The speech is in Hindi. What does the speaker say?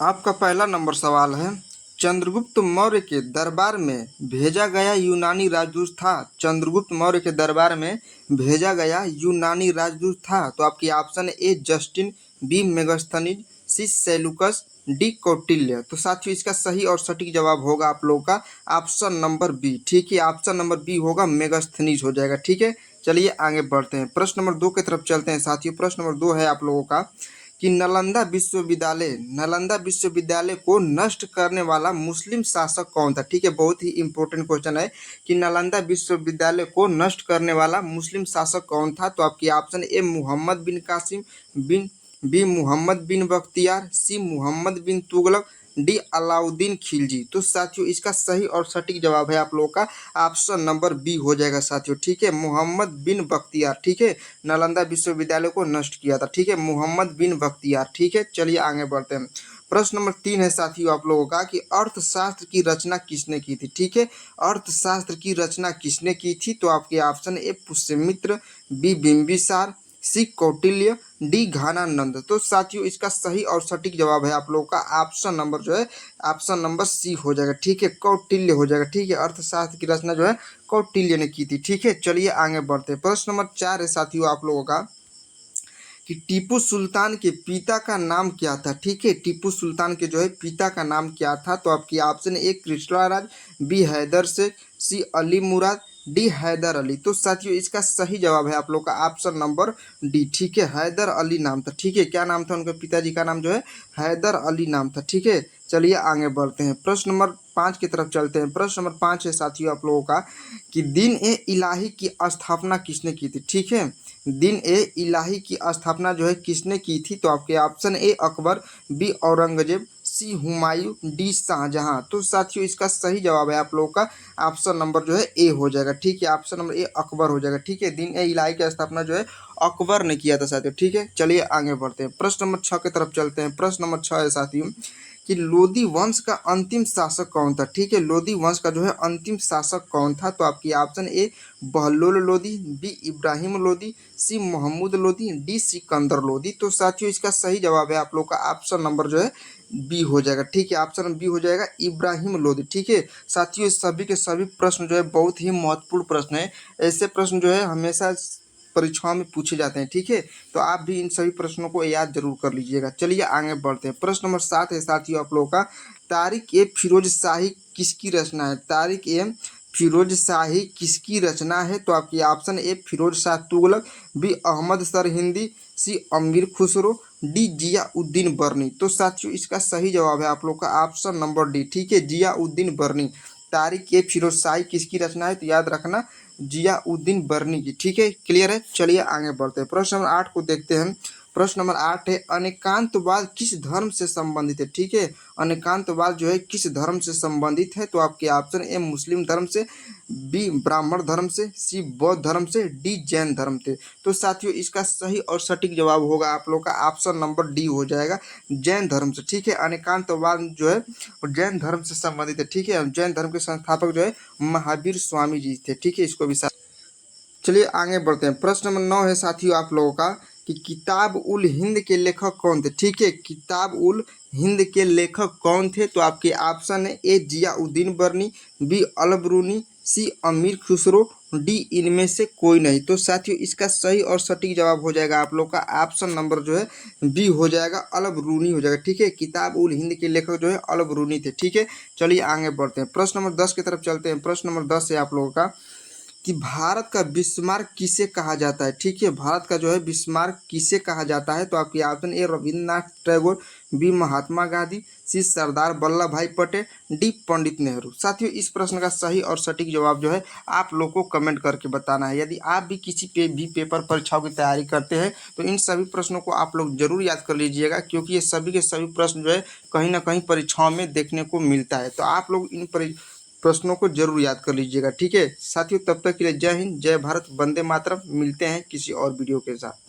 आपका पहला नंबर सवाल है, चंद्रगुप्त मौर्य के दरबार में भेजा गया यूनानी राजदूत था। चंद्रगुप्त मौर्य के दरबार में भेजा गया यूनानी राजदूत था। तो आपकी option A Justin, B Megasthenes, C Seleucus, D Kautilya. तो साथियों इसका सही और सटीक जवाब होगा आप लोगों का ऑप्शन नंबर बी। ठीक है, ऑप्शन नंबर बी होगा, मेगास्थनीज हो जाएगा। ठीक है, चलिए आगे बढ़ते हैं, प्रश्न नंबर 2 की तरफ चलते हैं साथियों। प्रश्न नंबर 2 है आप लोगों का कि नालंदा विश्वविद्यालय को नष्ट करने वाला मुस्लिम शासक कौन था। ठीक है, बहुत ही इंपॉर्टेंट क्वेश्चन है कि नालंदा विश्वविद्यालय को नष्ट करने वाला मुस्लिम शासक कौन था। तो आपकी option A Mohammad bin Qasim, B Mohammad bin Bakhtiyar, C Mohammad bin Tughlaq, D Alauddin Khilji. तो साथियों इसका सही और सटीक जवाब है आप लोगों का ऑप्शन नंबर बी हो जाएगा साथियों। ठीक है, मोहम्मद बिन बख्तियार। ठीक है, नालंदा विश्वविद्यालय को नष्ट किया था। ठीक है, मोहम्मद बिन बख्तियार। ठीक है, चलिए आगे बढ़ते हैं। प्रश्न नंबर 3 है साथियों आप लोगों का कि अर्थशास्त्र की रचना किसने की थी। ठीक है, अर्थशास्त्र की रचना किसने की थी। तो आपके option A Pushyamitra, B Bimbisara, C Kautilya, D Ghanananda. तो साथियों इसका सही और सटीक जवाब है आप लोगों का ऑप्शन नंबर जो है ऑप्शन नंबर सी हो जाएगा। ठीक है, कौटिल्य हो जाएगा। ठीक है, अर्थशास्त्र की रचना जो है कौटिल्य ने की थी। ठीक है, चलिए आगे बढ़ते हैं। प्रश्न नंबर 4 है साथियों आप लोगों का कि टीपू सुल्तान के पिता का नाम क्या था। ठीक है, टीपू सुल्तान के जो है पिता का नाम क्या था। तो आपकी option A Krishnaraj, B Haider Sheikh, C Ali Murad, D Haider Ali. तो साथियों इसका सही जवाब है आप लोग का ऑप्शन नंबर डी। ठीक है, हैदर अली नाम था। ठीक है, क्या नाम था उनके पिताजी का नाम जो है हैदर अली नाम था। ठीक है, चलिए आगे बढ़ते हैं। प्रश्न नंबर 5 की तरफ चलते हैं। प्रश्न नंबर 5 है साथियों आप लोगों का कि दिन ए इलाही की स्थापना किसने की थी। ठीक है, दिन ए इलाही की स्थापना जो है किसने की थी। तो आपके option A Akbar, B Aurangzeb, C Humayun, D Shahjahan. तो साथियों इसका सही जवाब है आप लोगों का ऑप्शन नंबर जो है ए हो जाएगा। ठीक है, ऑप्शन नंबर ए अकबर हो जाएगा। ठीक है, दिन ए इलाही की स्थापना जो है अकबर ने किया था साथियों। ठीक है, चलिए आगे बढ़ते हैं। प्रश्न नंबर 6 की तरफ चलते हैं। प्रश्न नंबर 6 है साथियों कि लोदी वंश का अंतिम शासक कौन था। ठीक है, लोदी वंश का जो है अंतिम शासक कौन था। तो आपकी option A Bahlol Lodi, B Ibrahim Lodi, C Mohammad Lodi, D Sikandar Lodi. तो साथियों इसका सही जवाब है आप लोग का ऑप्शन नंबर जो है बी हो जाएगा। ठीक है, ऑप्शन बी हो जाएगा, इब्राहिम लोदी। ठीक है साथियों, सभी के सभी प्रश्न जो है बहुत ही महत्वपूर्ण प्रश्न है। ऐसे प्रश्न जो है हमेशा परीक्षाओं में पूछे जाते हैं। ठीक है, तो आप भी इन सभी प्रश्नों को याद जरूर कर लीजिएगा। चलिए आगे बढ़ते हैं। प्रश्न नंबर 7 है साथियों आप लोगों का तारिक ए फिरोज शाही किसकी रचना है। तारिक ए फिरोज शाही किसकी रचना है। तो आपकी option A Firoz Shah Tughlaq, B Ahmad Sirhindi, C Amir Khusro, D Ziauddin बर्नी। तो साथियों इसका सही जवाब है आप लोग का ऑप्शन नंबर डी। ठीक है, जियाउद्दीन बर्नी। तारिक ए फिरोज शाही किसकी रचना है। तो याद रखना जियाउद्दीन बर्नी की। ठीक है, क्लियर है। चलिए आगे बढ़ते हैं। प्रश्न नंबर 8 को देखते हैं। प्रश्न नंबर 8 है अनेकांतवाद किस धर्म से संबंधित है। ठीक है, अनेकांतवाद जो है किस धर्म से संबंधित है। तो आपके ऑप्शन ए मुस्लिम धर्म से, बी ब्राह्मण धर्म से, सी बौद्ध धर्म से, डी जैन धर्म से। तो साथियों इसका सही और सटीक जवाब होगा आप लोग का ऑप्शन नंबर डी हो जाएगा, जैन धर्म से। ठीक है, अनेकांतवाद जो है जैन धर्म से संबंधित है। ठीक है, जैन धर्म के संस्थापक जो है महावीर स्वामी जी थे। ठीक है, इसको भी चलिए आगे बढ़ते हैं। प्रश्न नंबर 9 है साथियों आप लोगों का कि किताब उल हिंद के लेखक कौन थे। ठीक है, किताब उल हिंद के लेखक कौन थे। तो आपके ऑप्शन है ए जियाउद्दीन बर्नी, बी अलबरूनी, सी अमीर खुसरो, डी इनमें से कोई नहीं। तो साथियों इसका सही और सटीक जवाब हो जाएगा आप लोग का ऑप्शन नंबर जो है बी हो जाएगा, अलबरूनी हो जाएगा। ठीक है, किताब उल हिंद के लेखक जो है अलबरूनी थे। ठीक है, चलिए आगे बढ़ते हैं। प्रश्न नंबर 10 की तरफ चलते हैं। प्रश्न नंबर 10 है आप लोगों का कि भारत का बिस्मार्क किसे कहा जाता है। ठीक है, भारत का जो है बिस्मार्क किसे कहा जाता है। तो आपकी option A Rabindranath Tagore, B Mahatma Gandhi, C Sardar Vallabh Bhai Patel, D Pandit Nehru. साथियों इस प्रश्न का सही और सटीक जवाब जो है आप लोग को कमेंट करके बताना है। यदि आप भी किसी भी पेपर परीक्षाओं की तैयारी करते हैं तो इन सभी प्रश्नों को आप लोग जरूर याद कर लीजिएगा, क्योंकि ये सभी के सभी प्रश्न जो है कहीं ना कहीं परीक्षाओं में देखने को मिलता है। तो आप लोग इन प्रश्नों को जरूर याद कर लीजिएगा। ठीक है साथियों, तब तक के लिए जय हिंद, जय भारत, वंदे मातरम। मिलते हैं किसी और वीडियो के साथ।